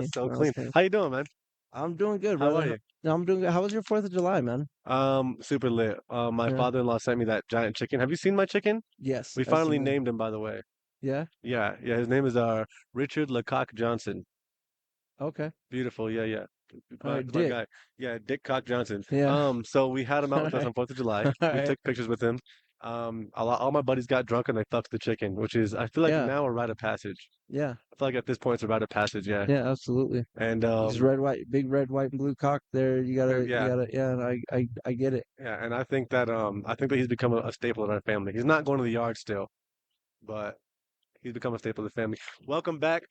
was funny. so That was clean. funny. How you doing, man? I'm doing good, How are brother. you? I'm doing good. How was your 4th of July, man? Super lit. My Yeah. father-in-law sent me that giant chicken. Have you seen my chicken? Yes, We I've finally seen it. named him, by the way. Yeah. Yeah, yeah. His name is Richard Lecoq Johnson. Okay. Beautiful. Yeah, yeah. All right, My Dick. guy. Yeah, Dick Cock Johnson. Yeah. So we had him out All with us right. on 4th of July. All We right. took pictures with him. All my buddies got drunk and they fucked the chicken, which is I feel like Yeah. now a rite of passage. Yeah. I feel like at this point it's a rite of passage. Yeah. Yeah, absolutely. And Just red, white, big red, white, and blue cock there. You yeah, gotta, yeah, and I get it. yeah, and I think that he's become a staple of our family. He's not going to the yard still, but he's become a staple of the family. Welcome back,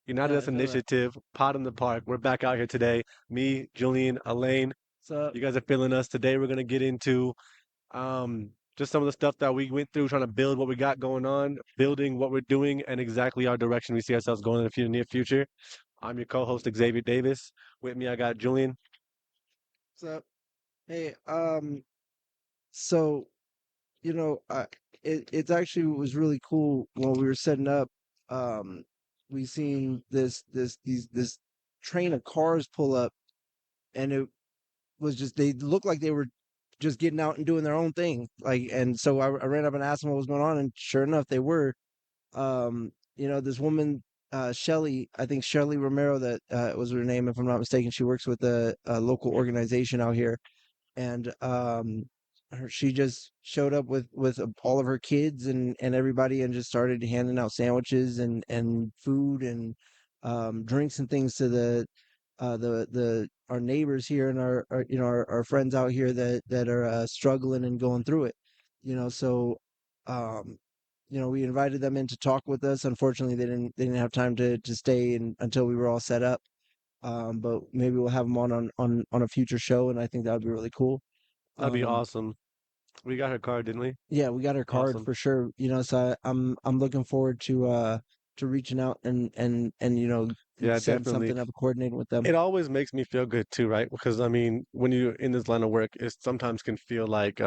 United Yeah, Us I feel that. Initiative, Pot in the Park. We're back out here today. Me, Julian, Elaine. So, You guys are feeling us. Today we're gonna get into just some of the stuff that we went through, trying to build what we got going on, building what we're doing, and exactly our direction we see ourselves going in the near future. I'm your co-host Xavier Davis. With me, I got Julian. so, hey, so it's actually was really cool when we were setting up. Um, we seen this train of cars pull up, and it was just they looked like they were just getting out and doing their own thing. Like, and so I ran up and asked them what was going on, and sure enough, they were. This woman, Shelly, I think Shelly Romero, that was her name, if I'm not mistaken. She works with a local organization out here, and she just showed up with all of her kids and everybody, and just started handing out sandwiches and food and drinks and things to the our neighbors here and our friends out here that are struggling and going through it. So um we invited them in to talk with us. Unfortunately, they didn't have time to stay until we were all set up. But maybe we'll have them on a future show, and I think that would be really cool. That'd be Um, awesome. We got her card, didn't we? yeah, we got her card Awesome. for sure. So I'm looking forward to reaching out and Yeah, setting definitely. something up, coordinating with them. It always makes me feel good too, right? Because I mean, when you're in this line of work, it sometimes can feel like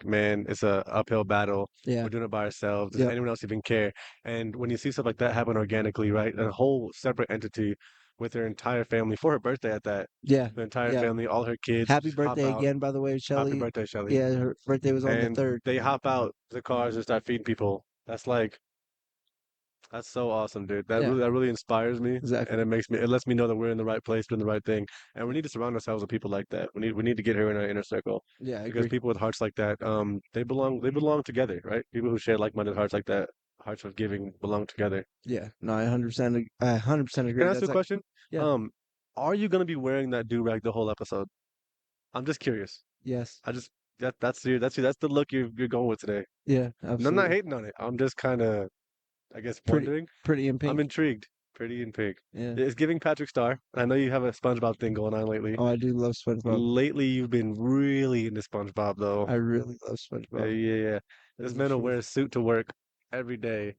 man, it's a uphill battle. Yeah. We're doing it by ourselves. Does Yep. anyone else even care? And when you see stuff like that happen organically, right? A whole separate entity with her entire family for her birthday at that, Yeah. the entire Yeah. family, all her kids Happy just hop birthday out. again, by the way, Happy Shelly. birthday, Shelly. Yeah, her birthday was on the And 3rd. they hop out the cars and start feeding people. That's so awesome, dude. Yeah, That really inspires me, and exactly. it lets me know that we're in the right place, doing the right thing, and we need to surround ourselves with people like that. We need to get her in our inner circle, Yeah, I because agree. people with hearts like that, they belong together, right? People who share like-minded hearts like that, hearts of giving, belong together. Yeah, no, I 100% Can agree. I ask you a question? Yeah, Um, are you gonna be wearing that do-rag the whole episode? I'm just curious. yes, I just that's the look you're going with today. yeah, And I'm not absolutely. hating on it. I'm just kind of, I guess, Pretty, wondering. pretty in I'm pink. intrigued. Pretty in pink. Yeah. It's giving Patrick Star. I know you have a SpongeBob thing going on lately. Oh, I do love SpongeBob. Lately, you've been really into SpongeBob, though. I really love Yeah, SpongeBob. yeah, yeah. That This is the man will wear truth. a suit to work every day,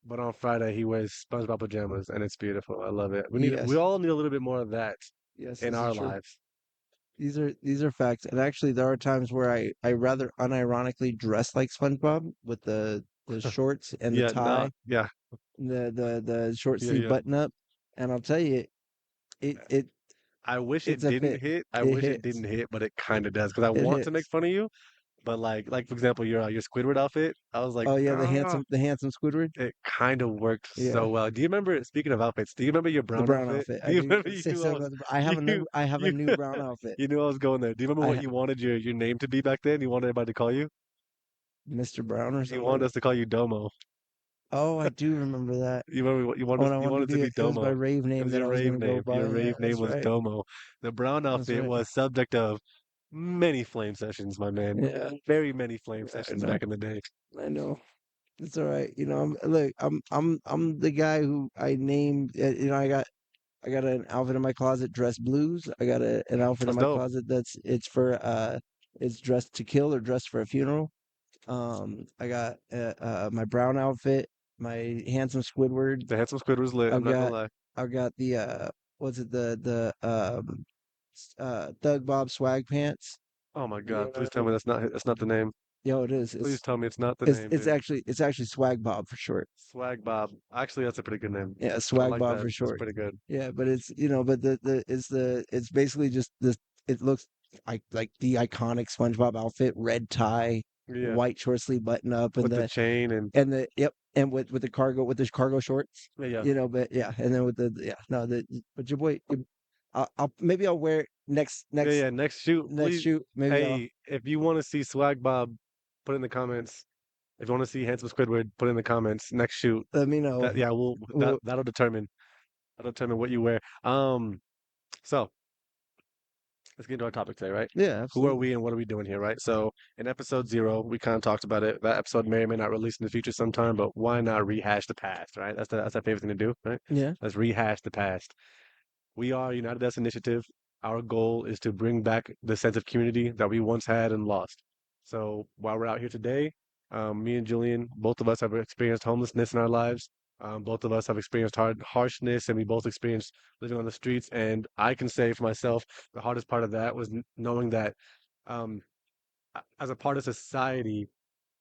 but on Friday he wears SpongeBob pajamas, and it's beautiful. I love it. We Yes, all need a little bit more of that yes, in this is our true. lives. These are facts. And actually, there are times where I rather unironically dress like SpongeBob with the shorts and the Yeah, nah, tie, yeah, the short yeah, sleeve yeah. button up. And I'll tell you, it it I wish it's it a didn't fit. hit. I It wish it hits. didn't hit, but it kind of does because I It want to make hits. fun of you. But like for example, your Squidward outfit, I was like, Oh yeah, the ah, handsome Squidward. it kind of worked Yeah, so well. Do you remember, speaking of outfits, do you remember your the brown brown outfit? outfit. Do I you do remember say so about I have a you new I have a you new brown outfit. you knew I was going there. Do you remember I what you wanted your name to be back then? You wanted everybody to call you? Mr. Brown or You something like wanted that. us to call you Domo. Oh, I do remember that. You remember what When I you wanted to wanted to be, be it was my Domo. rave It name was that your I was rave gonna go name. Your by. Yeah, rave name that's was right. Domo. The brown That's outfit right. was subject of many flame sessions, my man. Yeah, Very many flame yeah, I sessions know. back in the day. I know. It's all right. Look, I'm the guy who I named. I got an outfit in my closet, dress blues. I got an outfit in That's my dope. closet it's dressed to kill or dressed for a funeral. I got my brown outfit, my handsome Squidward. The handsome squid was lit. I'm I've not gonna got lie. I've got the what's it Thug Bob swag pants. Oh my You God! know Please what I tell mean? me that's not the name. Yo, it is. Please tell me it's not the It's name, it's dude. actually it's actually Swag Bob for short. Swag Bob. Actually, that's a pretty good name. Yeah, I Swag like Bob that. for That's short. pretty good. Yeah, but it's but it's basically just this. It looks like the iconic SpongeBob outfit: red tie, Yeah, white short sleeve button up, with the chain and and the yep, and with the cargo shorts. yeah, yeah, But yeah, and then with the yeah, no, the but your boy, I'll maybe I'll wear it yeah, yeah. Next shoot, next please. shoot. Maybe I'll Hey, if you want to see Swag Bob, put in the comments. If you want to see Handsome Squidward, put in the comments. Next shoot. let me know. That yeah, we'll Well, that'll determine what you wear. So let's get into our topic today, right? yeah, Who are absolutely. we and what are we doing here, right? So in episode 0, we kind of talked about it. That episode may or may not release in the future sometime, but why not rehash the past, right? That's our favorite thing to do, right? Yeah. Let's rehash the past. We are United Us Initiative. Our goal is to bring back the sense of community that we once had and lost. So while we're out here today, me and Julian, both of us have experienced homelessness in our lives. Both of us have experienced harshness, and we both experienced living on the streets. And I can say for myself, the hardest part of that was knowing that, um, as a part of society,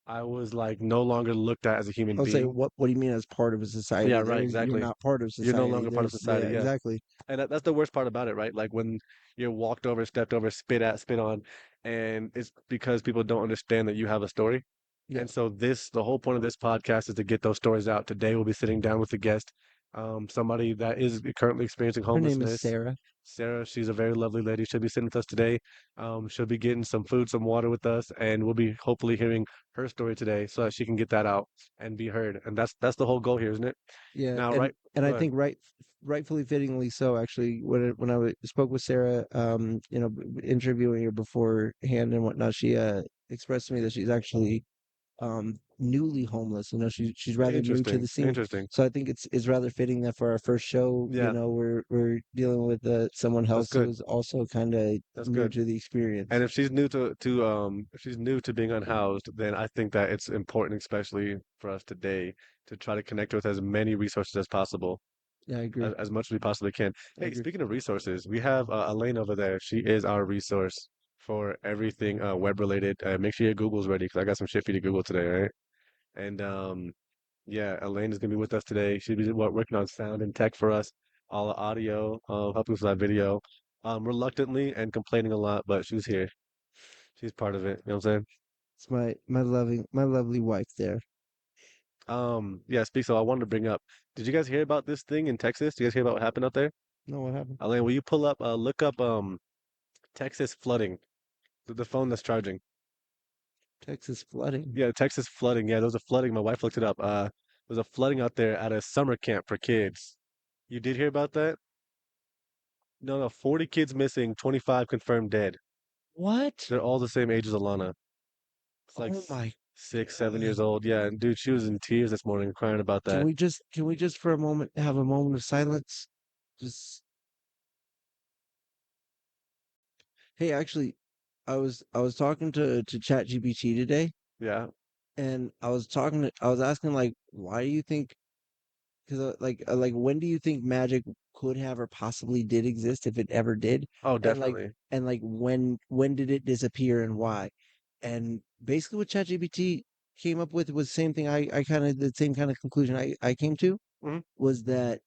I was like no longer looked at as a human I'll say being. what do you mean as part of a Yeah, society? right, You're exactly. not part of You're no society. longer part of There's yeah, society. Yeah. exactly. And that's the worst part about it, right? Like when you're walked over, stepped over, spit at, spit on, and it's because people don't understand that you have a story. Yeah. And so the whole point of this podcast is to get those stories out. Today we'll be sitting down with a guest, somebody that is currently experiencing Her name is homelessness. Sarah. Sarah, she's a very lovely lady. She'll be sitting with us today. She'll be getting some food, some water with us, and we'll be hopefully hearing her story today so that she can get that out and be heard. And that's the whole goal here, isn't it? Yeah, Now, right? and Go I ahead. think rightfully fittingly so. Actually, when spoke with Sarah, interviewing her beforehand and whatnot, she expressed to me that she's actually newly homeless. She's rather new to Interesting. the scene. Interesting. So I think it's rather fitting that for our first show, Yeah, we're dealing with someone that's else who good. is also kind of That's new good. to the And experience. if she's new to if she's new to being unhoused, then I think that it's important, especially for us today, to try to connect with as many resources as possible, Yeah, I agree. as much as we possibly can. I Hey, agree. speaking of resources, we have Elaine over there. She is our resource for everything web related. Make sure your Google's ready because I got some shit for you to Google today, right? And yeah, Elaine is gonna be with us today. She'll be working on sound and tech for us, all the audio, helping us with that video. Reluctantly and complaining a lot, but she's here. She's part of it. You know what I'm It's my lovely wife there. saying? Yeah, speak. So I wanted to bring up. Did you guys hear about this thing in Texas? Did you guys hear about what happened out there? No, what happened? Elaine, will you pull up, look up, Texas flooding, the phone that's charging. Texas flooding. Yeah, Texas flooding. Yeah, there was a flooding. My wife looked it up. There's a flooding out there at a summer camp for kids. You did hear about that? No, no, 40 kids missing, 25 confirmed dead. What? They're all the same age as Alana. It's like Oh my 6, 7 years God. old. Yeah, and dude, she was in tears this morning crying about that. Can we just for a moment have a moment of silence? Just hey, actually, I was talking to ChatGPT today, Yeah. and I was asking like, why do you think? Because like when do you think magic could have or possibly did exist if it ever did? Oh, And definitely. when did it disappear and why? And basically, what ChatGPT came up with was the same thing. I kind of the same kind of conclusion I came to Hmm. was that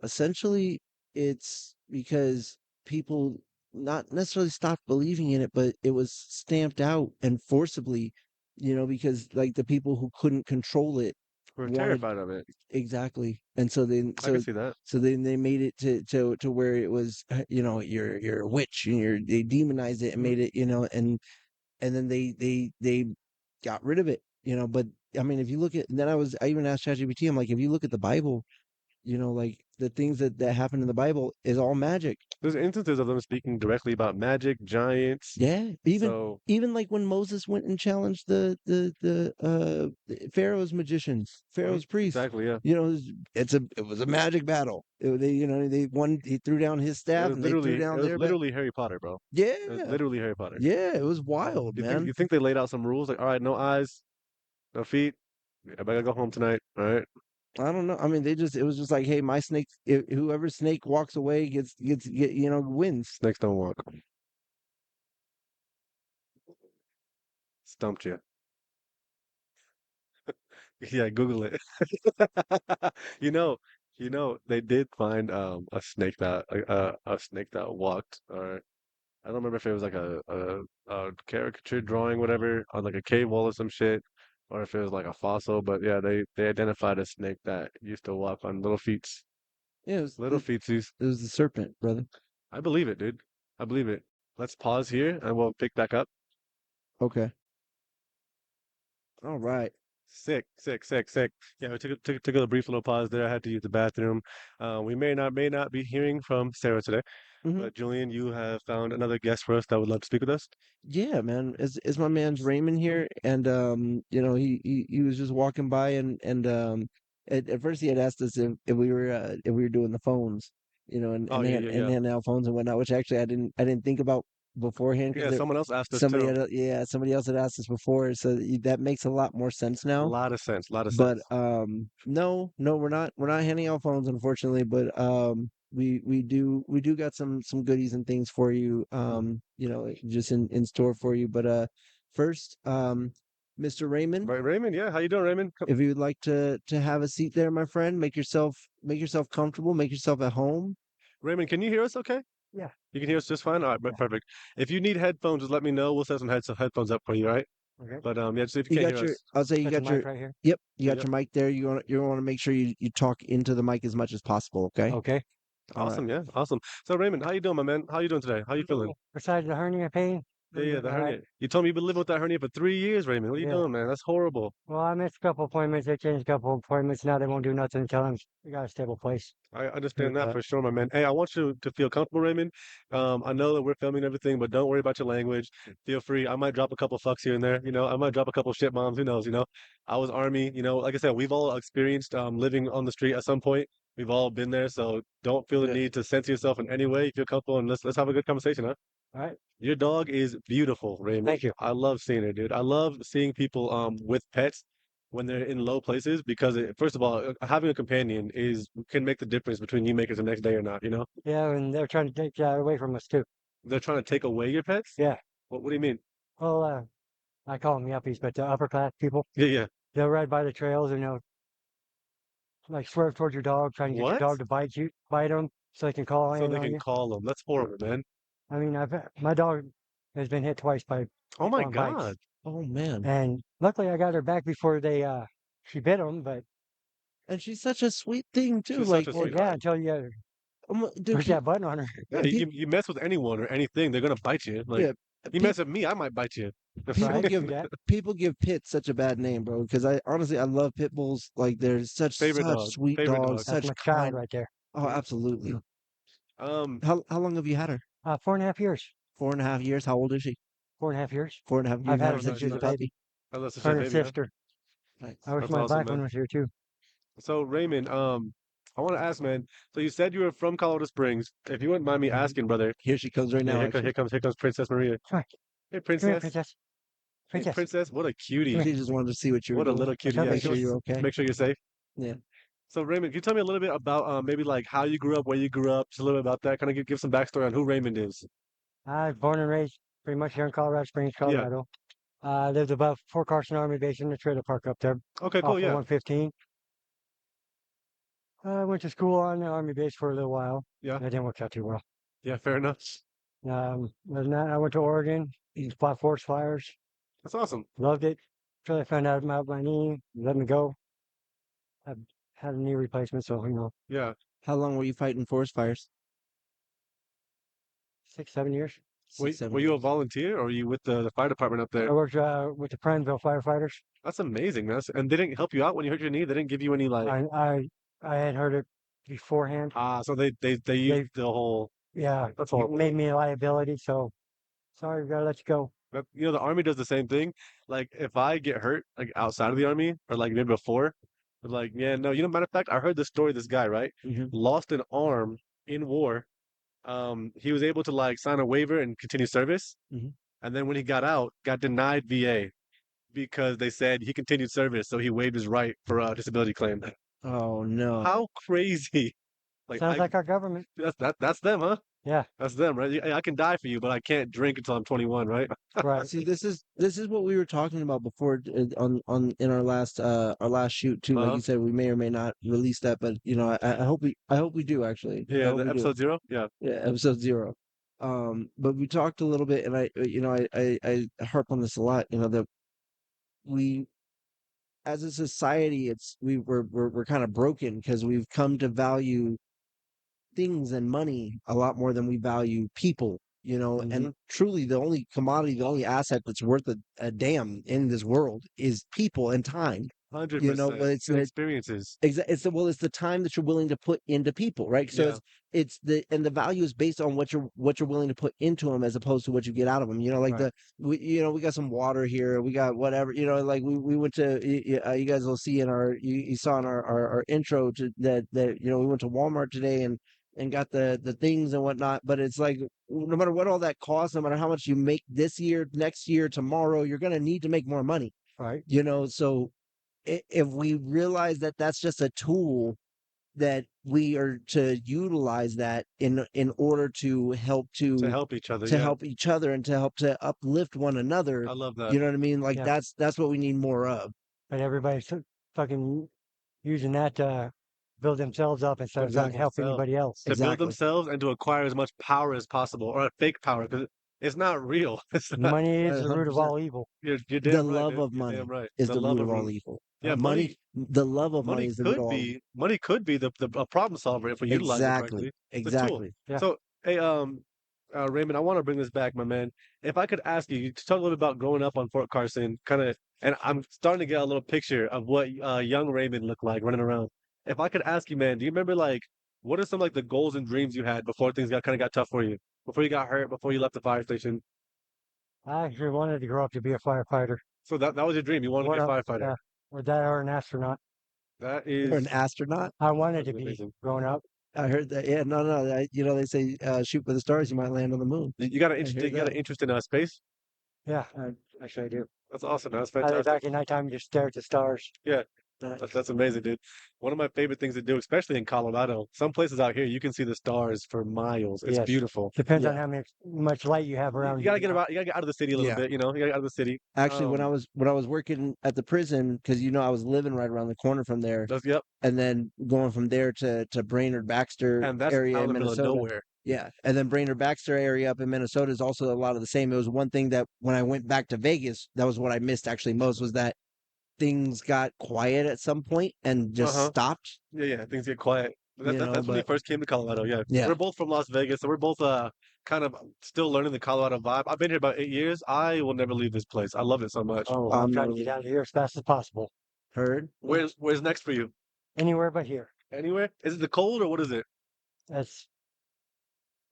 essentially, it's because people not necessarily stopped believing in it, but it was stamped out and forcibly, because like the people who couldn't control it We're wanted terrified of it. exactly, and so then I can see that. they made it to where it was, you're a witch, and they demonized it and Hmm. made it, and then they got rid of it, but I mean, if you look at, then I even asked ChatGPT, I'm like, if you look at the Bible, like the things that happen in the Bible is all magic. There's instances of them speaking directly about magic, giants. Yeah, So, even like when Moses went and challenged the Pharaoh's magicians, mhm, Pharaoh's priests. exactly, yeah. It was a magic battle. He threw down his staff and they threw It down was their bat. literally Harry Potter, bro. It was Yeah, literally Harry Potter. yeah, it was wild, You man. think they laid out some rules like, all right, no eyes, no feet. I better go home tonight. All right. I don't know. I mean, it was just like, hey, my snake, whoever snake walks away wins. Snakes don't walk. Stumped you. Yeah, Google it. You know, they did find a snake that walked, or I don't remember if it was like a caricature drawing, whatever, on like a cave wall or some shit, or if it was like a fossil. But yeah, they identified a snake that used to walk on little feet, Yeah, little feetsies. it was the serpent, brother. I believe it, dude. I believe it. Let's pause here and we'll pick back up. Okay. All right. Sick, sick, sick, sick. Yeah, we took a brief little pause there. I had to use the bathroom. We may not be hearing from Sarah today, Hmm. but Julian, you have found another guest for us that would love to speak with us. Yeah, man. Is my man's Raymond here? And you know, he was just walking by and at first he had asked us if we were doing the phones, you know, Oh yeah, yeah, and yeah. handing out phones and whatnot, which actually I didn't think about beforehand Yeah, because someone else asked us somebody too. had somebody else had asked us before, so that makes a lot more sense A now. lot of sense, a lot of But sense. no, we're not handing out phones, unfortunately, but we do got some goodies and things for you, you know, just in store for you. But first, Mr. Raymond, Right, Raymond, yeah, how you doing, Raymond? if you would like to have a seat there, my friend, make yourself comfortable, make yourself at home. Raymond, can you hear us okay? Yeah, You can hear us just fine? All right, yeah. perfect. If you need headphones, just let me know. We'll set some headphones up for you, all right? Okay. But yeah, just if you You can't got hear your, us. I'll say you Got the got your, mic right here. yep, you Yeah, got yeah. your mic there. You want to make sure you talk into the mic as much as possible. Okay. Okay. All right. Awesome, yeah, awesome. So Raymond, how you doing, my man? How you doing today? How you feeling? Besides the hernia pain, Yeah, I'm yeah, doing the all right. hernia. You told me you've been living with that hernia for 3 years, Raymond. What are you Yeah. doing, man? That's horrible. Well, I missed a couple appointments. They changed a couple appointments. Now they won't do nothing until we got a stable place. I understand But, that for sure, my man. Hey, I want you to feel comfortable, Raymond. I know that we're filming everything, but don't worry about your language. Feel free. I might drop a couple fucks here and there. I might drop a couple shit bombs. Who knows? I was army. Like I said, we've all experienced living on the street at some point. We've all been there, so don't feel the Yeah. need to censor yourself in any way. You feel comfortable, and let's have a good conversation, huh? all right. Your dog is beautiful, Raymond. Thank you. I love seeing it, dude. I love seeing people with pets when they're in low places because first of all, having a companion is can make the difference between you make it the next day or not, you know? Yeah, and they're trying to take that away from us too. They're trying to take away your pets? Yeah. What do you mean? Well, I call them yuppies, but the upper class people, Yeah, yeah. they'll ride by the trails and like swerve towards your dog, trying to get your What? dog to bite them, so they can call So in they on can you. call them. That's horrible, man. I mean, my dog has been hit twice by Oh people my on bikes. God. Oh man. And luckily, I got her back before she bit him. But And she's such a sweet thing too. She's such Like, a well, yeah, sweetheart. until you dude, push that button on her. Yeah, people, you mess with anyone or anything, they're gonna bite you. Like yeah, you pe- mess with me, I might bite you. people Right? give Do that. people give pits such a bad name, bro. Because I honestly I love pit bulls. Like they're Favorite such dog. sweet Favorite dogs, dog. That's such my child kind. right there. Oh, absolutely. Um, How long have you had her? 4.5 years. 4.5 years. How old is she? 4.5 years. 4.5 years. I've You've had had her her oh, since since nice, she she was was a a nice. baby. puppy. Oh, that's such Her a and her baby, huh? sister. I Nice. wish That's my awesome, black man. one was here too. So Raymond, I want to ask, man. So you said you were from Colorado Springs. If you wouldn't mind me Hmm. asking, brother. Here she comes right Yeah, now. here Actually, comes Princess Maria. Come on, Hey, come here, Princess. princess. Hey, Princess, Princess. What a come cutie. here. she just wanted to see what you were What a doing. little What's cutie. up, Yeah, Make she sure baby? you're wants to okay. make sure you're safe. Yeah. So Raymond, can you tell me a little bit about maybe like how you grew up, where you grew up, just a little bit about that. Kind of give some backstory on who Raymond is. I was born and raised pretty much here in Colorado Springs, Yeah. Colorado. Lived above Fort Carson Army Base in the trailer park up there Okay, cool. off of Yeah. 115. I went to school on the Army base for a little while. Yeah. That didn't work out too well. Yeah. Fair enough. Other than that, I went to Oregon, fought forest fires, That's awesome. loved it. Until I found out about my knee, let me go. I had a knee replacement, so Yeah. How long were you fighting forest fires? 6, 7 years. Were, Six, seven were you a years. volunteer or were you with the fire department up I there? worked with the Prineville firefighters. That's amazing, man. And they didn't help you out when you hurt your knee. They didn't give you any like I I I had heard it beforehand. so they used They the whole Yeah, that's horrible. made me a liability. So sorry, we gotta let you go. The army does the same thing. Like if I get hurt like outside of the army or like maybe before, but like yeah, no, matter of fact, I heard the story of this guy, right? Hmm. Lost an arm in war. He was able to like sign a waiver and continue service. Hmm. And then when he got out, got denied VA because they said he continued service, so he waived his right for a disability claim. Oh no. How crazy! Like Sounds I like our government. that's them, huh? Yeah, That's them, right? I can die for you, but I can't drink until I'm 21, right? right, See, this is what we were talking about before on in our last shoot too. Like Uh-huh. you said, we may or may not release that, but you know, I hope we do actually. I Yeah, hope the we do. episode 0. Yeah. Yeah, episode 0. But we talked a little bit, and I harp on this a lot. You know that we as a society, we're kind of broken because we've come to value things and money a lot more than we value people, Hmm. and truly the only commodity, the only asset that's worth a damn in this world is people and time, but 100%. it's And experiences. it's the time that you're willing to put into people, right? So Yeah. it's the value is based on what you're willing to put into them as opposed to what you get out of them. Like right. we got some water here, we got whatever. Like we went to you guys will see in you saw in our intro to that we went to Walmart today and got the things and whatnot. But it's like no matter what all that costs, no matter how much you make this year, next year, tomorrow, you're gonna need to make more money. Right. So if we realize that that's just a tool that we are to utilize that in order to help To help each other. to Yeah. help each other and to help to uplift one another, I love that. you know what I mean? Like Yeah, that's what we need more of. but everybody's fucking using that to build themselves up instead of trying to Exactly. help Themselves. anybody else. To build Exactly. themselves and to acquire as much power as possible, or a fake power, because it's not real. It's not. Money is the root of 100%. all evil. You're The damn right, love dude. of You're damn money right. is The the love root of of all evil. yeah, Money, the love of money money is the root could of all evil. be the a problem solver if we utilize it Exactly. correctly. It's a tool. Exactly. Yeah, So, hey, Raymond, I want to bring this back, my man. If I could ask you to talk a little bit about growing up on Fort Carson, kind of, and I'm starting to get a little picture of what young Raymond looked like running around. If I could ask you, man, do you remember like what are some like the goals and dreams you had before things got tough for you? Before you got hurt, before you left the fire station? I actually wanted to grow up to be a firefighter. So that was your dream. You wanted to What be a up? firefighter. Yeah, or that or an astronaut. That You're an is astronaut. I wanted that'd to be be amazing. growing up. I heard that. Yeah, no, no. They say shoot for the stars, you might land on the moon. You got an I interest. hear You got that. an interest in space. Yeah, actually I do. That's awesome. That's I lay fantastic. back at nighttime and just stare at the stars. Yeah, Uh, that's amazing, dude. One of my favorite things to do, especially in Colorado. Some places out here, you can see the stars for miles. It's yes, beautiful. depends on Yeah, how much light you have You around you. gotta get about. You gotta get out of the city a little yeah. bit. You know, you gotta get out of the city. Actually, when I was working at the prison, because I was living right around the corner from there, That's yep. and then going from there to Brainerd Baxter And that's area out in in the middle of Minnesota. nowhere. Yeah, and then Brainerd Baxter area up in Minnesota is also a lot of the same. It was one thing that when I went back to Vegas, that was what I missed actually most was that things got quiet at some point and Uh just huh. stopped. Yeah, yeah. Things get quiet. That's when he But first came to Colorado. Yeah, yeah, we're both from Las Vegas, so we're both kind of still learning the Colorado vibe. I've been here about 8 years. I will never leave this place. I love it so much. Oh, I'm I'm trying to get out of here as fast as possible. heard. Where's next for you? Anywhere but here. Anywhere? Is it the cold or what is it? That's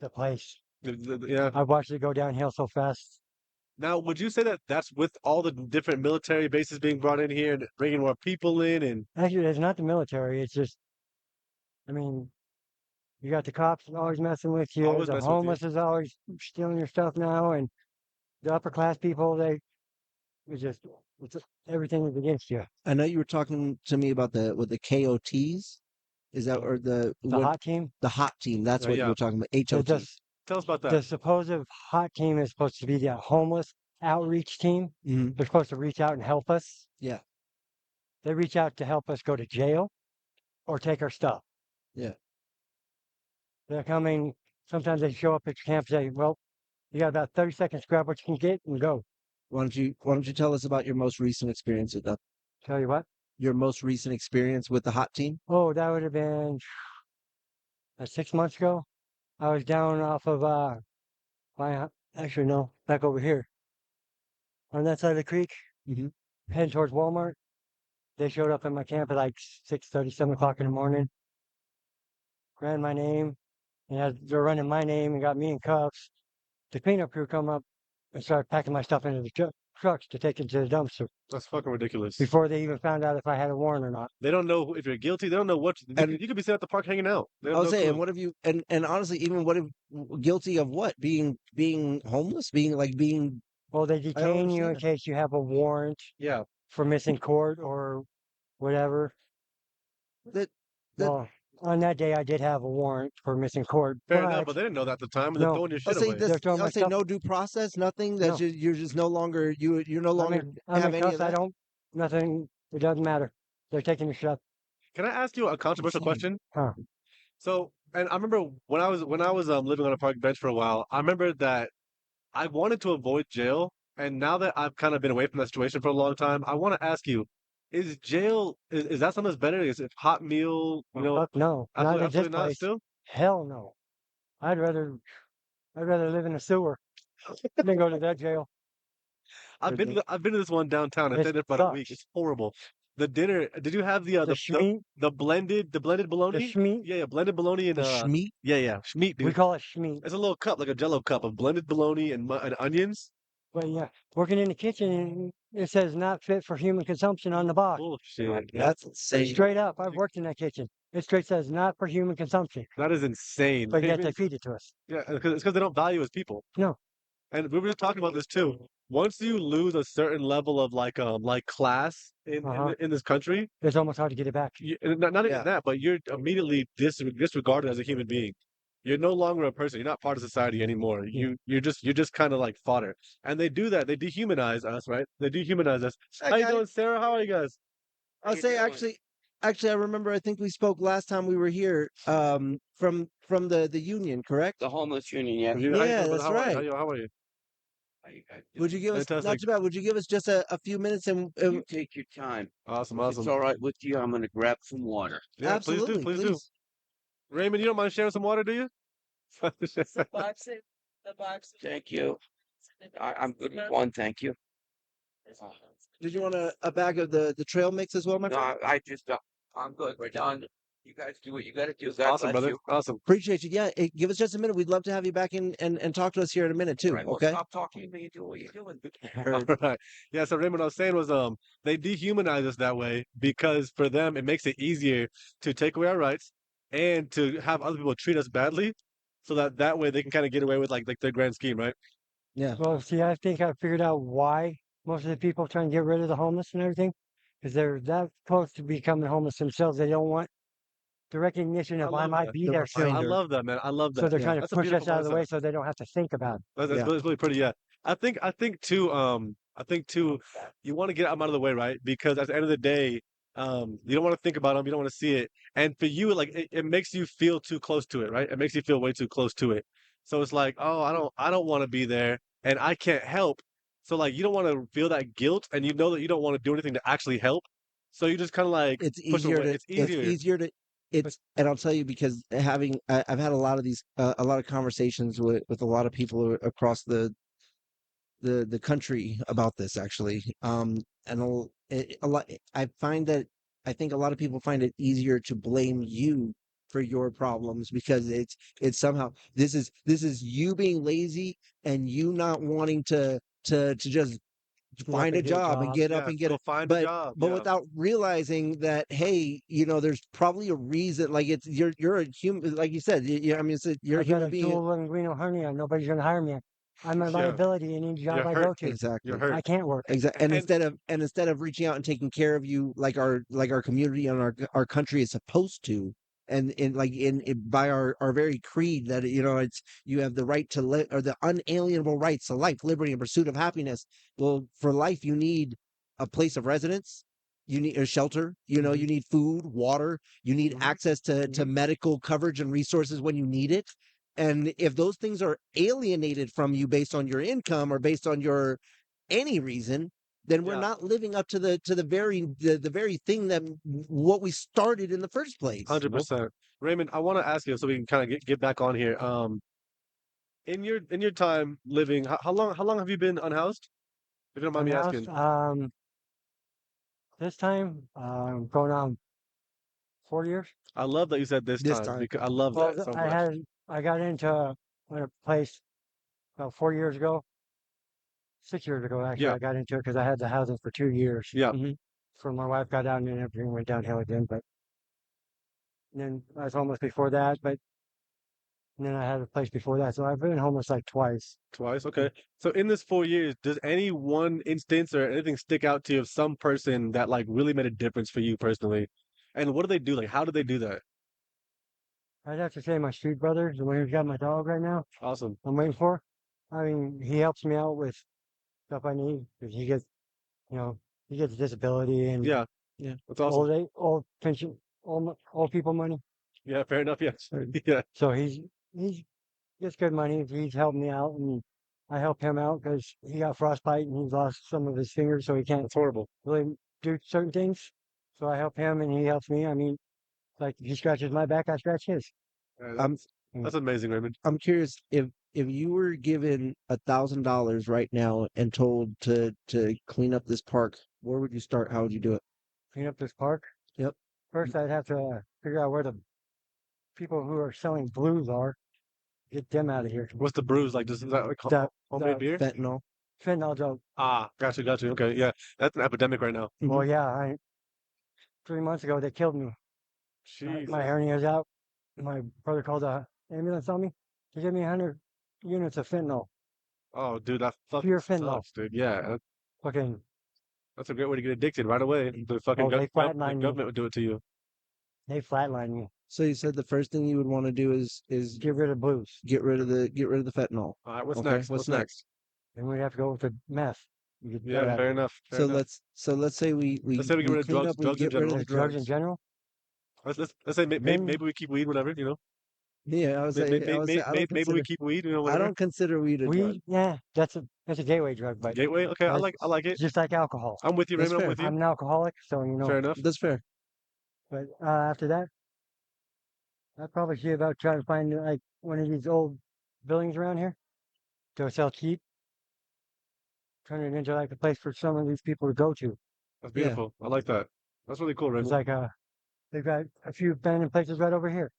the place. Yeah. I've watched it go downhill so fast. Now, would you say that that's with all the different military bases being brought in here and bringing more people in and Actually, it's not the military. It's just, I mean, you got the cops always messing with you. always The mess with you? homeless is always stealing your stuff now, and the upper class people, it's just, everything is against you. I know you were talking to me about the KOTs. Is that or The hot team, the hot team? That's what you Yeah. were talking about. the, HOT. Tell us about the that. supposed hot team is supposed to be the homeless outreach team. Hmm. They're supposed to reach out and help us. Yeah, They reach out to help us go to jail or take our stuff. yeah. They're coming. Sometimes they show up at your camp and say, well, you got about 30 seconds to grab what you can get and go. Why don't you tell us about your most recent experience with them? Tell you what. Your most recent experience with the hot team? Oh, that would have been 6 months ago. I was down off of actually no, back over here on that side of the creek, Hmm. heading towards Walmart. They showed up at my camp at like 6:30, 7 o'clock in the morning. Ran my name, and as they're running my name and got me in cuffs. The cleanup crew come up and started packing my stuff into the trucks to take into the dumpster That's fucking ridiculous. before they even found out if I had a warrant or not. They don't know if you're guilty. They don't know what And you could be sitting at the park hanging out. They have I'll no say, and clue. what have you? And honestly, even what if guilty of what? Being homeless, being. Well, they I don't detain you in understand case you have a warrant Yeah. for missing court or whatever. that. That Well, on that day I did have a warrant for missing court, Fair enough, but but they didn't know that at the time, and they're no, throwing your I'll shit say away. this. they're throwing I'll my say stuff. no due process. Nothing. That No, you're just no longer you're no I'm longer in I'm have in any cuffs. of I that. don't nothing. It doesn't matter. They're taking your stuff. Can I ask you a controversial Insane. question? Huh? So, and I remember when I was living on a park bench for a while, I remember that I wanted to avoid jail, and now that I've kind of been away from that situation for a long time, I want to ask you, is jail is that something that's better? Is it hot meal? Well, fuck no, not Absolutely, at this absolutely not. place. Still, Hell no. I'd rather I'd rather live in a sewer than go to that jail. I've been to this one downtown. I It stayed there for about a week. sucks. It's horrible. The dinner. Did you have The schmeat, the blended the bologna? schmeat. Yeah, yeah, blended bologna and The schmeat. yeah, schmeat, We dude. call it schmeat. It's a little cup, like a Jello cup of blended bologna and onions. But yeah, working in the kitchen, it says not fit for human consumption on the box. Bullshit. That's insane. Straight up, I've worked in that kitchen. It straight says not for human consumption, That is insane. but yet they feed it to us. Yeah, because it's because they don't value as people. No, And we were just talking about this too. Once you lose a certain level of like class uh-huh. in this country, It's almost hard to get it back. and not even Yeah. that, but you're immediately disregarded as a human being. You're no longer a person. You're not part of society anymore. Yeah. You're just kind of like fodder. And they do that. They dehumanize us, right? They dehumanize us. How you I, doing, Sarah? How are you guys? I'll say actually, I remember. I think we spoke last time we were here. From the union, correct? The homeless union, yeah. How you Yeah, doing, brother? that's How are you? right. How are you? How you guys Would you doing? give us not Fantastic. too bad? Would you give us just a few minutes and You take your time. Awesome, If it's awesome. all right with you, I'm gonna grab some water. Yeah, please do, absolutely, please do. please. Raymond, you don't mind sharing some water, do you? Thank you. I'm good with one, thank you. Did you want a bag of the trail mix as well, my No, friend? I'm good. We're done. You guys do what you gotta do. God Awesome, bless brother. you. Awesome. Appreciate you. Yeah, give us just a minute. We'd love to have you back in and talk to us here in a minute All too. right, well, Okay. stop talking to me and do what you're doing. Heard. All right. Yeah, so Raymond, what I was saying was they dehumanize us that way because for them it makes it easier to take away our rights and to have other people treat us badly so that way they can kind of get away with like their grand scheme, right? Yeah. Well, see, I think I figured out why most of the people trying to get rid of the homeless and everything, because they're that close to becoming homeless themselves. They don't want the recognition I of I love might that. be The there I soon. reminder. love that, man. I love So that. they're Yeah. trying to That's a push us beautiful out of the mindset. way so they don't have to think about it. That's Yeah. really pretty, yeah. I think too, you want to get them out of the way, right? Because at the end of the day, you don't want to think about them, you don't want to see it. And for you, like it makes you feel too close to it, right? It makes you feel way too close to it. So it's like, oh, I don't want to be there and I can't help. So like you don't want to feel that guilt and you know that you don't want to do anything to actually help. So you just kind of like It's push it easier away. to It's it's easier. easier to it's and I'll tell you because I've had a lot of these a lot of conversations with a lot of people across the country about this actually. And a lot I find that I think a lot of people find it easier to blame you for your problems because it's somehow this is you being lazy and you not wanting to just Get up find a and get a job and job. get up Yeah, and get go it find a but job. but Yeah. without realizing that hey there's probably a reason like it's you're a human like you said I mean you're a I've got human a being dual linguinal hernia. Nobody's going to hire me. I'm a Yeah. liability in any job You're I hurt. go to. You're exactly hurt. I can't work. exactly and And instead of reaching out and taking care of you like our community and our country is supposed to and in by our very creed that it's you have the right to live or the unalienable rights to life liberty and pursuit of happiness well for life you need a place of residence you need a shelter Mhm. you need food water you need Mhm. access to medical coverage and resources when you need it and if those things are alienated from you based on your income or based on your any reason, then we're yeah, not living up to the very thing that what we started in the first place. 100%. Raymond, I want to ask you so we can kind of get back on here. In your time living, how long have you been unhoused? If you don't mind me Unhoused. asking. This time, going on 4 years. I love that you said this This time time. because I love Well, that so much. I got into a place about 4 years ago, 6 years ago actually. Yeah, I got into it because I had the housing for 2 years. yeah. Before my wife got out and then everything went downhill again. But then I was homeless before that. But then I had a place before that, so I've been homeless like twice. Twice. Okay. So in this 4 years, does any one instance or anything stick out to you of some person that like really made a difference for you personally? And what do they do? Like, how do they do that? I'd have to say my street brother, the one who's got my dog right now. Awesome. I'm waiting for. I mean, he helps me out with stuff I need because he gets, you know, he gets disability and Yeah, Yeah. that's awesome. old pension, old people money. Yeah, fair enough. Yes. So, Yeah, so he's gets good money. He's helped me out, and I help him out because he got frostbite and he's lost some of his fingers, so he can't that's horrible. really do certain things. So I help him, and he helps me. I mean, like he scratches my back, I scratch his. I'm That's amazing, Raymond. I'm curious if you were given $1,000 right now and told to clean up this park, where would you start? How would you do it? Clean up this park. Yep. First, I'd have to figure out where the people who are selling blues are. Get them out of here. What's the brews like? Is that like The homemade the beer? Fentanyl. fentanyl drug. Ah, got you. Okay, yeah, that's an epidemic right now. Well, Mhm. yeah, 3 months ago they killed me. Jeez. My hernia's out. My brother called a ambulance on me. They gave me 100 units of fentanyl. Oh, dude, that fucking Pure fentanyl. sucks, dude. Yeah, Fucking, that's a great way to get addicted right away. The fucking they the flatlined me. government would do it to you. They flatlined me. So you said the first thing you would want to do is Get rid of blues. get rid of the fentanyl. All right, what's Okay, next? what's What's next? Then we have to go with the meth. You get that Yeah, out of fair here. enough. Fair So enough. let's say Let's say we get rid of clean drugs, up, we drugs in get rid of general. the Drugs in drugs. general. Let's say maybe Then maybe we keep weed, whatever, you know. Yeah, I was say I don't Maybe we consider keep weed, you know, I whatever. don't consider weed a drug. weed, yeah, that's a gateway drug, but Gateway. Okay, I that's like it. just like alcohol. I'm with you, That's Raymond. I'm fair. with you. I'm an alcoholic, so you know. Fair enough. That's fair. But after that, I'd probably see about trying to find like one of these old buildings around here to sell cheap, turn it into like a place for some of these people to go to. That's Yeah. beautiful. I like that. That's really cool, It's Raymond. like they've got a few abandoned places right over here.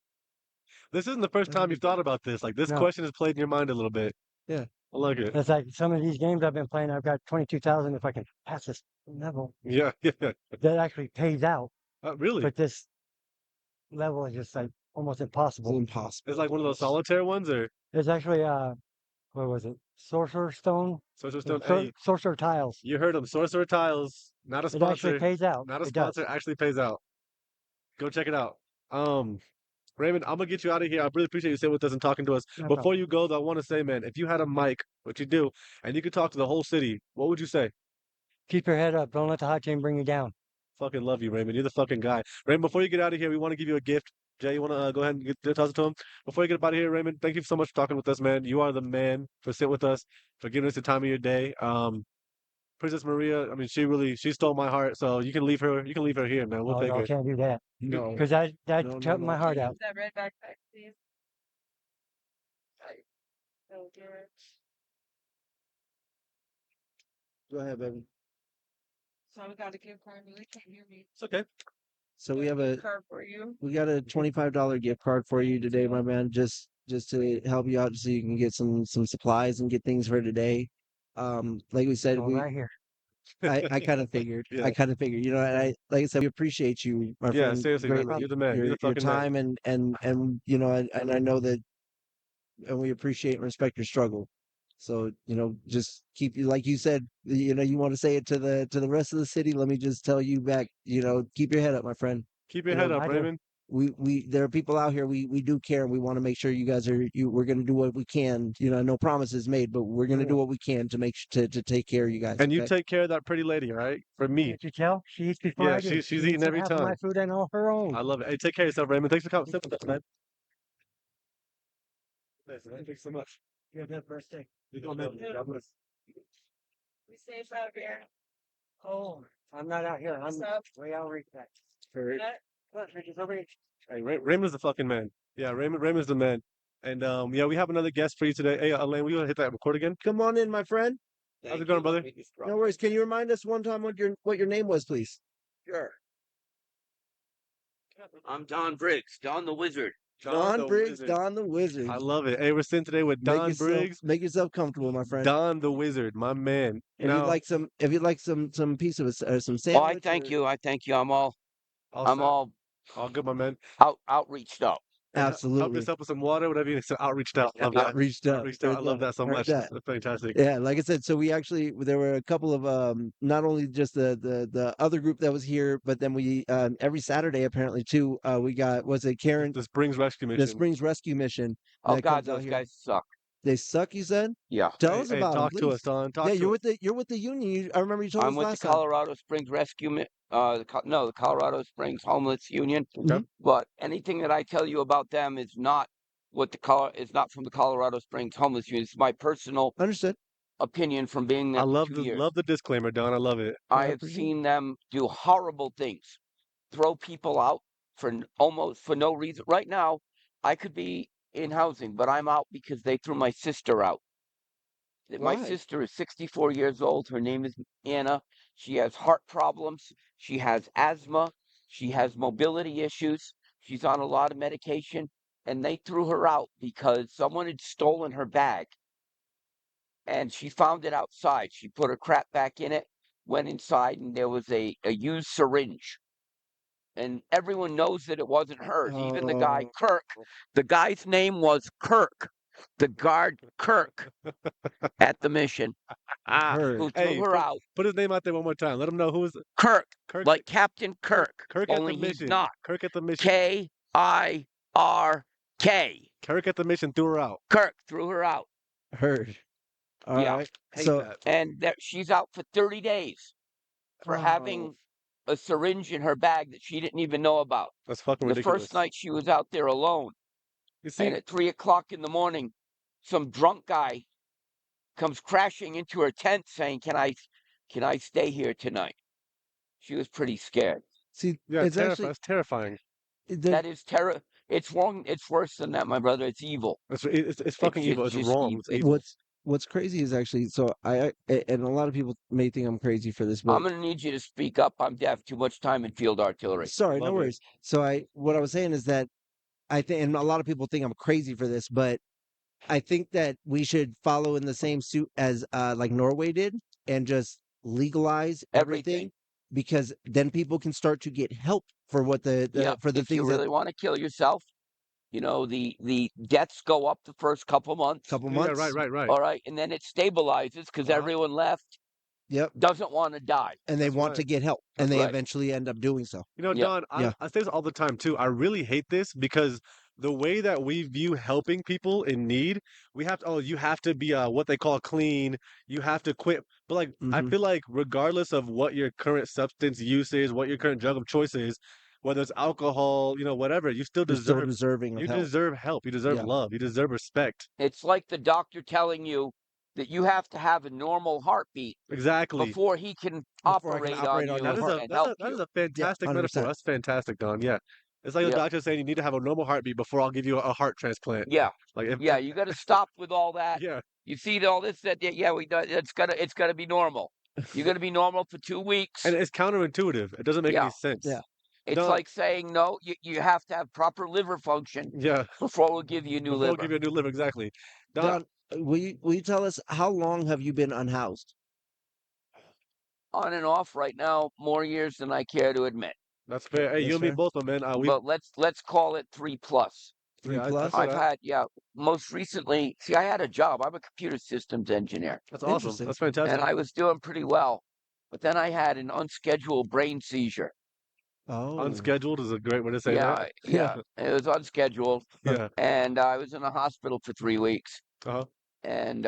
This isn't the first time you've thought about this. Like this No, question has played in your mind a little bit. Yeah. I like it. it's like some of these games I've been playing. I've got 22,000 if I can pass this level Yeah, yeah. that actually pays out, Really? but this level is just like almost It's impossible. impossible. It's like one of those solitaire ones, or There's actually what was it? Sorcerer Stone, Sorcerer Stone. Hey, Sorcerer Tiles. you heard them. Sorcerer Tiles. Not a It actually sponsor. pays out. Not a It does. sponsor. Actually pays out. Go check it out. Raymond, I'm gonna get you out of here. I really appreciate you sitting with us and talking to us. No Before problem. you go, though, I want to say, man, if you had a mic, what you do, and you could talk to the whole city, what would you say? Keep your head up. Don't let the hot chain bring you down. Fucking love you, Raymond. You're the fucking guy. Raymond, before you get out of here, we want to give you a gift. Jay, you want to go ahead and toss it to him? Before you get out of here, Raymond, thank you so much for talking with us, man. You are the man for sitting with us, for giving us the time of your day. Princess Maria, I mean, she stole my heart, so you can leave her here, man. We'll Oh take no, her. can't do that No. because that No, took my heart out. That red backpack, please. Oh, dear. Go ahead, baby. So we got a gift card. Really can't hear me. It's okay. So we have a Gift card for you. we got a $25 gift card for you today, my man. Just to help you out so you can get some supplies and get things for today. Like we said, Going right here. I kind of figured. Yeah. I kind of figured. You know, and I like I said, we appreciate you, my Yeah, friend, seriously, man. greatly. You're the man. You're the Your fucking man. time and you know, and I know that, and we appreciate and respect your struggle. So you know, just keep you like you said. You know, you want to say it to the rest of the city. Let me just tell you back. You know, keep your head up, my friend. Keep your You head know, up, I do. Raymond. We there are people out here we do care and we want to make sure you guys are we're going to do what we can, you know, no promises made, but we're going to do what we can to make to take care of you guys. And you Okay? take care of that pretty lady, all right? For me. Can't you tell? She eats before Yeah, I do. she's She eating eats every half of my time. food and all her own. I love it. Hey, take care of yourself, Raymond. Thanks for coming. Sit with us, man. Nice, man. Thanks so much. You have that birthday. You go, man. God bless. We safe out here. Oh, I'm not out here. I'm What's up? way out reach back. For- What? Look, Ricky's over here. Hey, Raymond's the fucking man. Yeah, Raymond's the man. And yeah, we have another guest for you today. Hey, Elaine, we gonna hit that record again? Come on in, my friend. How's it going, brother? No worries. Can you remind us one time what your name was, please? Sure. I'm Don Briggs, Don the Wizard. Don the Briggs, Wizard. Don the Wizard. I love it. Hey, we're sitting today with Don Briggs, Make yourself comfortable, my friend. Don the Wizard, my man. If Now, you'd like some piece of some Oh, sandwich. I thank you. I thank you. I'm all I'll I'm say- all all good, my man. outreached up. Help Absolutely. yourself with some water, whatever you need. So outreached out. Love that. Reached up. Outreached out. I love that so Heard much. that. That's fantastic. Yeah, like I said, so we actually there were a couple of not only just the other group that was here, but then we every Saturday apparently too we got was it Karen The Springs Rescue the Mission. Springs Rescue Mission Oh that God, comes out those here. guys suck. They suck, you said? Yeah. Tell us Hey, about them, talk to us, please. Don. Yeah, Talk to us. you're with the union. I remember you told I'm us with the last time. Colorado Springs Rescue, the Colorado Springs Homeless Union. Okay. But anything that I tell you about them is not is not from the Colorado Springs Homeless Union. It's my personal Understood. opinion from being I there for 2 years. love the disclaimer, Don. I love it. Yeah, I I have appreciate seen them do horrible things, throw people out almost for no reason. Right now, I could be in housing, but I'm out because they threw my sister out. My Why? sister is 64 years old. Her name is Anna. She has heart problems. She has asthma. She has mobility issues. She's on a lot of medication. And they threw her out because someone had stolen her bag. And she found it outside. She put her crap back in it, went inside, and there was a used syringe. And everyone knows that it wasn't hers. Even the guy, Oh, Kirk. The guy's name was Kirk. The guard, Kirk, at the mission, Ah, who heard. threw hey, her out. put his name out there one more time. Let him know who's Kirk, Kirk. like Captain Kirk, Kirk at the only he's mission. not. Kirk at the mission. Kirk. Kirk at the mission threw her out. Kirk threw her out. Heard. All Yeah. right. Hate So, that. And she's out for 30 days for oh, having a syringe in her bag that she didn't even know about. That's fucking The first ridiculous. night she was out there alone. You And see, at 3 o'clock in the morning, some drunk guy comes crashing into her tent saying, can I stay here tonight? She was pretty scared. see, yeah, it's actually That's terrifying. there's That is terror. It's wrong. It's worse than that, my brother. It's evil. It's fucking evil. It's Just wrong. evil. It's evil. what's crazy is actually so and a lot of people may think I'm crazy for this, I'm but gonna need you to speak up. I'm deaf. Too much time in field artillery. sorry, no Love it. worries. So what I was saying is that I think, and a lot of people think I'm crazy for this, but I think that we should follow in the same suit as like Norway did and just legalize everything Everything. because then people can start to get help for what Yeah. for the If you things that really want to kill yourself, the deaths go up the first couple months. couple Yeah, months. right. All right, and then it stabilizes because Uh-huh. everyone left Yep. doesn't want to die. And they That's want right. to get help That's and they right. eventually end up doing so. You know, Yep. Don, Yeah. I say this all the time too. I really hate this because the way that we view helping people in need, we have to, oh, you have to be what they call clean. You have to quit. But like, I Mhm. feel like regardless of what your current substance use is, what your current drug of choice is, whether it's alcohol, whatever, you still You're still deserve, deserving of you help. deserve help. You deserve Yeah. love. You deserve respect. It's like the doctor telling you that you have to have a normal heartbeat Exactly. before he can Before I can operate operate on on you your heart. and help That is you. a Yeah, fantastic metaphor. 100%. That's fantastic, Don. Yeah. It's like the Yeah. doctor saying you need to have a normal heartbeat before I'll give you a heart transplant. Yeah. Like Yeah, you got to stop with all that. yeah. You see all this that yeah, it's gotta be normal. You're gonna be normal for 2 weeks. And it's counterintuitive. It doesn't make Yeah. any sense. Yeah. It's Don, like saying no, you have to have proper liver function yeah. before we'll give you a new Before we'll liver. give you a new liver, exactly. Don, Don, will you tell us how long have you been unhoused? On and off right now, more years than I care to admit. that's fair. Hey, you That's and me fair. both, my man. We But let's call it 3+. 3 yeah, I plus. feel I've that. had, most recently, see, I had a job. I'm a computer systems engineer, That's awesome. Interesting. That's and fantastic. I was doing pretty well. But then I had an unscheduled brain seizure. Oh. Unscheduled is a great way to say Yeah, that. yeah, it was unscheduled, Yeah. and I was in a hospital for 3 weeks. Uh-huh. And